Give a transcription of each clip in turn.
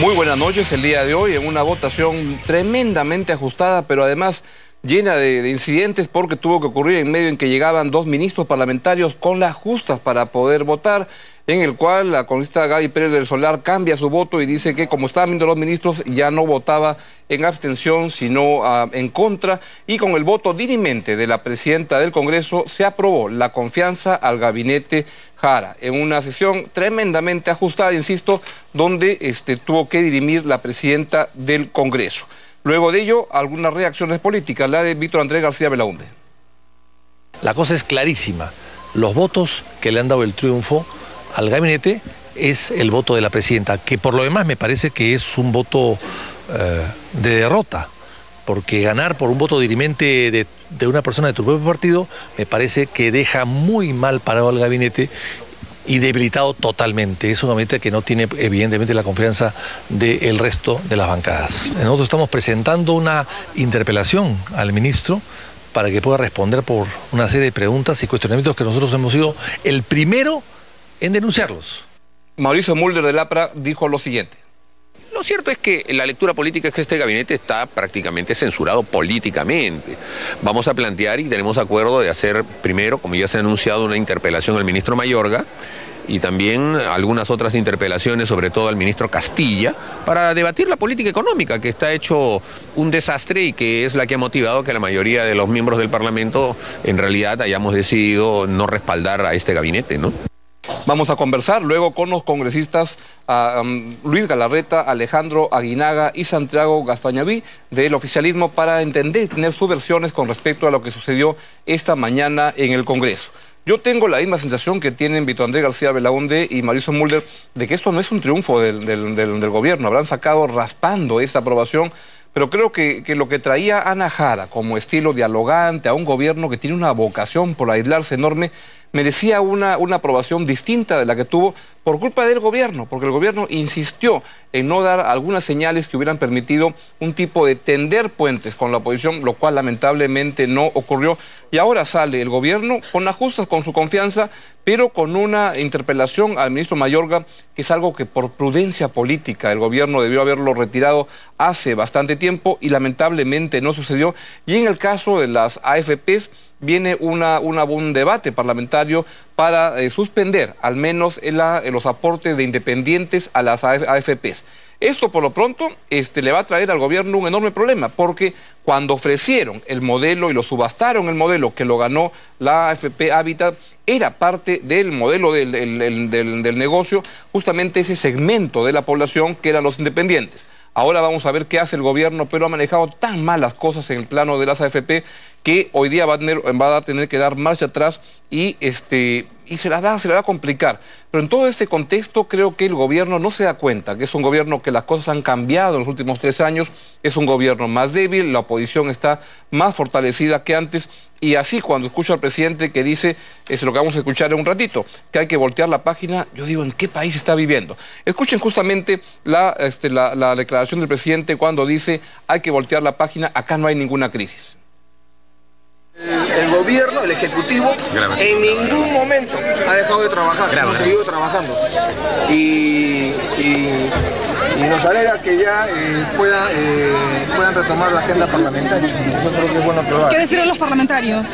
Muy buenas noches el día de hoy en una votación tremendamente ajustada, pero además llena de incidentes porque tuvo que ocurrir en medio en que llegaban dos ministros parlamentarios con las justas para poder votar, en el cual la congresista Gaby Pérez del Solar cambia su voto y dice que como estaban viendo los ministros ya no votaba en abstención sino en contra, y con el voto dirimente de la presidenta del Congreso se aprobó la confianza al gabinete Jara, en una sesión tremendamente ajustada, insisto, donde tuvo que dirimir la presidenta del Congreso. Luego de ello, algunas reacciones políticas, la de Víctor Andrés García Belaúnde. La cosa es clarísima. Los votos que le han dado el triunfo al gabinete es el voto de la presidenta, que por lo demás me parece que es un voto de derrota, porque ganar por un voto dirimente de una persona de tu propio partido me parece que deja muy mal parado al gabinete y debilitado totalmente. Es un gabinete que no tiene evidentemente la confianza del resto de las bancadas. Nosotros estamos presentando una interpelación al ministro para que pueda responder por una serie de preguntas y cuestionamientos que nosotros hemos sido el primero en denunciarlos. Mauricio Mulder del APRA dijo lo siguiente. Lo cierto es que la lectura política es que este gabinete está prácticamente censurado políticamente. Vamos a plantear y tenemos acuerdo de hacer primero, como ya se ha anunciado, una interpelación al ministro Mayorga y también algunas otras interpelaciones, sobre todo al ministro Castilla, para debatir la política económica, que está hecho un desastre y que es la que ha motivado que la mayoría de los miembros del Parlamento en realidad hayamos decidido no respaldar a este gabinete, ¿no? Vamos a conversar luego con los congresistas Luis Galarreta, Alejandro Aguinaga y Santiago Gastañaví del oficialismo para entender y tener sus versiones con respecto a lo que sucedió esta mañana en el Congreso. Yo tengo la misma sensación que tienen Víctor Andrés García Belaúnde y Mauricio Mulder de que esto no es un triunfo del gobierno. Habrán sacado raspando esa aprobación, pero creo que lo que traía Ana Jara como estilo dialogante a un gobierno que tiene una vocación por aislarse enorme, merecía una aprobación distinta de la que tuvo por culpa del gobierno, porque el gobierno insistió en no dar algunas señales que hubieran permitido un tipo de tender puentes con la oposición, lo cual lamentablemente no ocurrió. Y ahora sale el gobierno con ajustes con su confianza, pero con una interpelación al ministro Mayorga, que es algo que por prudencia política el gobierno debió haberlo retirado hace bastante tiempo y lamentablemente no sucedió. Y en el caso de las AFPs, viene un debate parlamentario para suspender al menos los aportes de independientes a las AFPs. Esto por lo pronto le va a traer al gobierno un enorme problema, porque cuando ofrecieron el modelo y lo subastaron el modelo que lo ganó la AFP Habitat, era parte del modelo del negocio, justamente ese segmento de la población que eran los independientes. Ahora vamos a ver qué hace el gobierno, pero ha manejado tan mal las cosas en el plano de las AFP que hoy día va a tener que dar marcha atrás y se la va a complicar. Pero en todo este contexto creo que el gobierno no se da cuenta que es un gobierno que las cosas han cambiado en los últimos 3 años, es un gobierno más débil, la oposición está más fortalecida que antes, y así cuando escucho al presidente que dice, es lo que vamos a escuchar en un ratito, que hay que voltear la página, yo digo, ¿en qué país está viviendo? Escuchen justamente la declaración del presidente cuando dice, hay que voltear la página, acá no hay ninguna crisis. El gobierno, el ejecutivo, en ningún momento ha dejado de trabajar, ha seguido trabajando. Y nos alegra que ya puedan retomar la agenda parlamentaria. Yo creo que es bueno probar. ¿Qué decían los parlamentarios?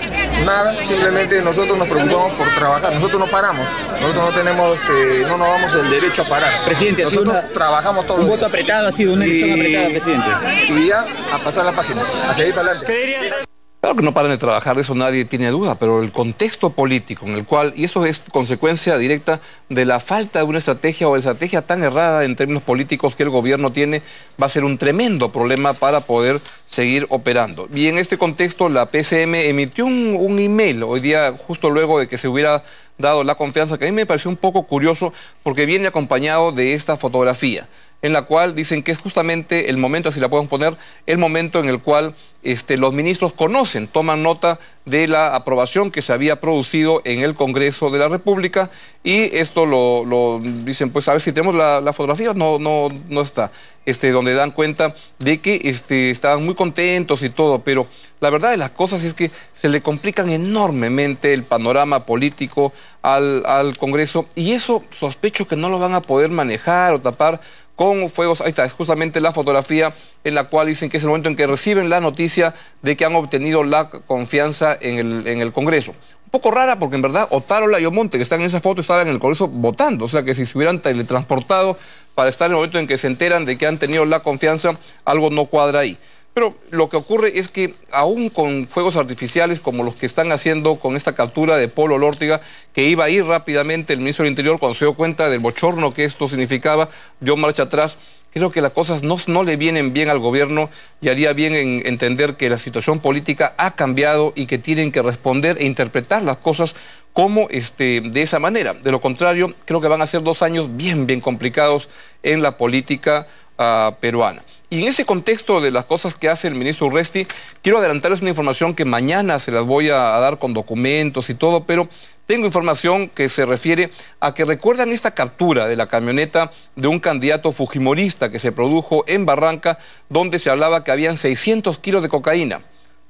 Nada, simplemente nosotros nos preocupamos por trabajar. Nosotros no paramos, nosotros no nos damos el derecho a parar. Presidente, nosotros trabajamos todos los días. Un voto apretado, ha sido una elección apretada, presidente. Y ya a pasar la página, a seguir para adelante. Claro que no paran de trabajar, de eso nadie tiene duda, pero el contexto político en el cual, y eso es consecuencia directa de la falta de una estrategia o de estrategia tan errada en términos políticos que el gobierno tiene, va a ser un tremendo problema para poder seguir operando. Y en este contexto la PCM emitió un email hoy día, justo luego de que se hubiera dado la confianza, que a mí me pareció un poco curioso porque viene acompañado de esta fotografía, en la cual dicen que es justamente el momento, si la podemos poner, el momento en el cual los ministros toman nota de la aprobación que se había producido en el Congreso de la República, y esto lo dicen, pues a ver si tenemos la fotografía, no está, donde dan cuenta de que estaban muy contentos y todo, pero la verdad de las cosas es que se le complican enormemente el panorama político al Congreso, y eso sospecho que no lo van a poder manejar o tapar con fuegos. Ahí está, es justamente la fotografía en la cual dicen que es el momento en que reciben la noticia de que han obtenido la confianza en el Congreso. Un poco rara porque en verdad Otárola y Omonte, que están en esa foto, estaban en el Congreso votando. O sea que si se hubieran teletransportado para estar en el momento en que se enteran de que han tenido la confianza, algo no cuadra ahí. Pero lo que ocurre es que aún con fuegos artificiales como los que están haciendo con esta captura de Paul Olórtiga, que iba a ir rápidamente, el ministro del Interior, cuando se dio cuenta del bochorno que esto significaba, dio marcha atrás. Creo que las cosas no le vienen bien al gobierno y haría bien en entender que la situación política ha cambiado y que tienen que responder e interpretar las cosas como de esa manera. De lo contrario, creo que van a ser 2 años bien complicados en la política peruana. Y en ese contexto de las cosas que hace el ministro Urresti, quiero adelantarles una información que mañana se las voy a dar con documentos y todo, pero tengo información que se refiere a que recuerdan esta captura de la camioneta de un candidato fujimorista que se produjo en Barranca, donde se hablaba que habían 600 kilos de cocaína.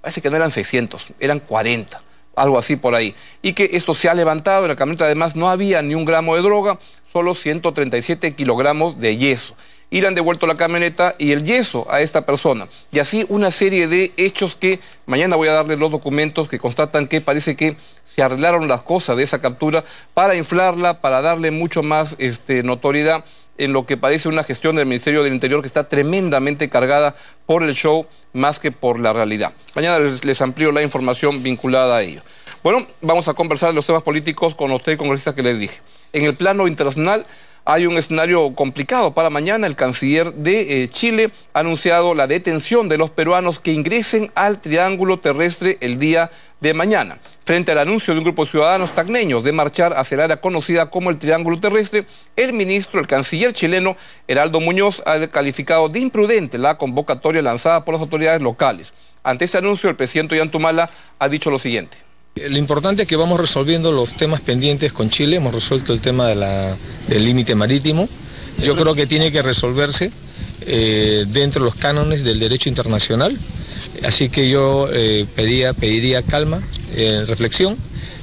Parece que no eran 600, eran 40. Algo así por ahí, y que esto se ha levantado. En la camioneta además no había ni 1 gramo de droga, solo 137 kilogramos de yeso. Y le han devuelto la camioneta y el yeso a esta persona. Y así una serie de hechos que mañana voy a darles los documentos que constatan que parece que se arreglaron las cosas de esa captura para inflarla, para darle mucho más notoriedad en lo que parece una gestión del Ministerio del Interior que está tremendamente cargada por el show más que por la realidad. Mañana les amplío la información vinculada a ello. Bueno, vamos a conversar de los temas políticos con los 3 congresistas que les dije. En el plano internacional hay un escenario complicado para mañana. El canciller de Chile ha anunciado la detención de los peruanos que ingresen al Triángulo Terrestre el día de mañana. Frente al anuncio de un grupo de ciudadanos tacneños de marchar hacia el área conocida como el Triángulo Terrestre, el canciller chileno, Heraldo Muñoz, ha calificado de imprudente la convocatoria lanzada por las autoridades locales. Ante ese anuncio, el presidente Ollantumala ha dicho lo siguiente. Lo importante es que vamos resolviendo los temas pendientes con Chile. Hemos resuelto el tema del límite marítimo. Yo creo que tiene que resolverse dentro de los cánones del derecho internacional. Así que yo pediría calma, reflexión,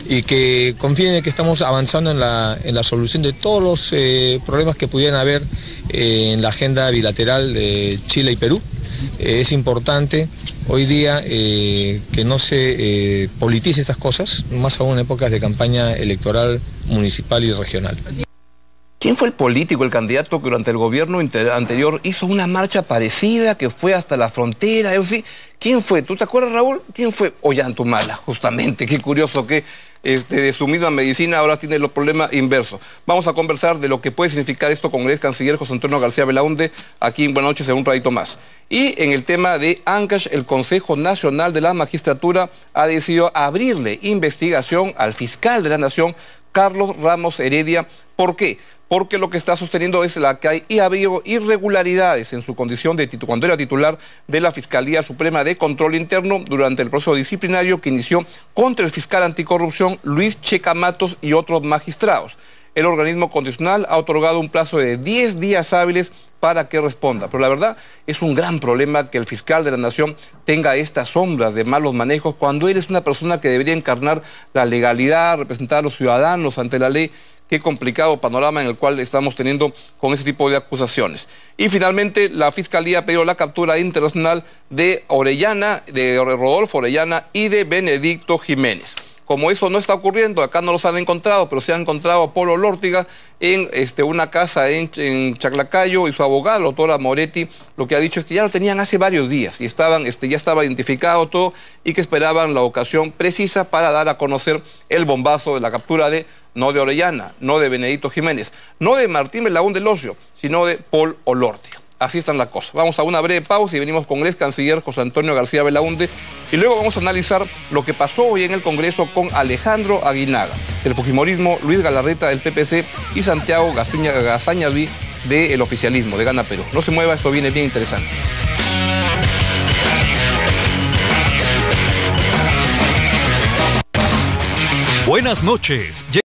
y que confíen en que estamos avanzando en la solución de todos los problemas que pudieran haber en la agenda bilateral de Chile y Perú. Es importante hoy día que no se politice estas cosas, más aún en épocas de campaña electoral municipal y regional. ¿Quién fue el político, el candidato que durante el gobierno anterior hizo una marcha parecida, que fue hasta la frontera? ¿Quién fue? ¿Tú te acuerdas, Raúl? ¿Quién fue? Ollantumala, justamente. Qué curioso que de su misma medicina ahora tiene los problemas inversos. Vamos a conversar de lo que puede significar esto con el ex canciller José Antonio García Belaúnde aquí en Buenas Noches en un ratito más. Y en el tema de Ancash, el Consejo Nacional de la Magistratura ha decidido abrirle investigación al fiscal de la Nación, Carlos Ramos Heredia. ¿Por qué? Porque lo que está sosteniendo es que había irregularidades en su condición cuando era titular de la Fiscalía Suprema de Control Interno durante el proceso disciplinario que inició contra el fiscal anticorrupción Luis Checa Matos y otros magistrados. El organismo constitucional ha otorgado un plazo de 10 días hábiles para que responda. Pero la verdad es un gran problema que el fiscal de la Nación tenga estas sombras de malos manejos cuando él es una persona que debería encarnar la legalidad, representar a los ciudadanos ante la ley. Qué complicado panorama en el cual estamos teniendo con ese tipo de acusaciones. Y finalmente, la Fiscalía pidió la captura internacional de Rodolfo Orellana y de Benedicto Jiménez. Como eso no está ocurriendo, acá no los han encontrado, pero se han encontrado a Paul Olórtiga en una casa en Chaclacayo, y su abogado, la doctora Moretti, lo que ha dicho es que ya lo tenían hace varios días y ya estaba identificado todo y que esperaban la ocasión precisa para dar a conocer el bombazo de la captura no de Orellana, no de Benedicto Jiménez, no de Martín Belaúnde Locio, sino de Paul Olórtiga. Así están las cosas. Vamos a una breve pausa y venimos con el ex canciller José Antonio García Belaúnde y luego vamos a analizar lo que pasó hoy en el Congreso con Alejandro Aguinaga, del fujimorismo, Luis Galarreta del PPC y Santiago Gazañazvi del oficialismo de Gana Perú. No se mueva, esto viene bien interesante. Buenas noches.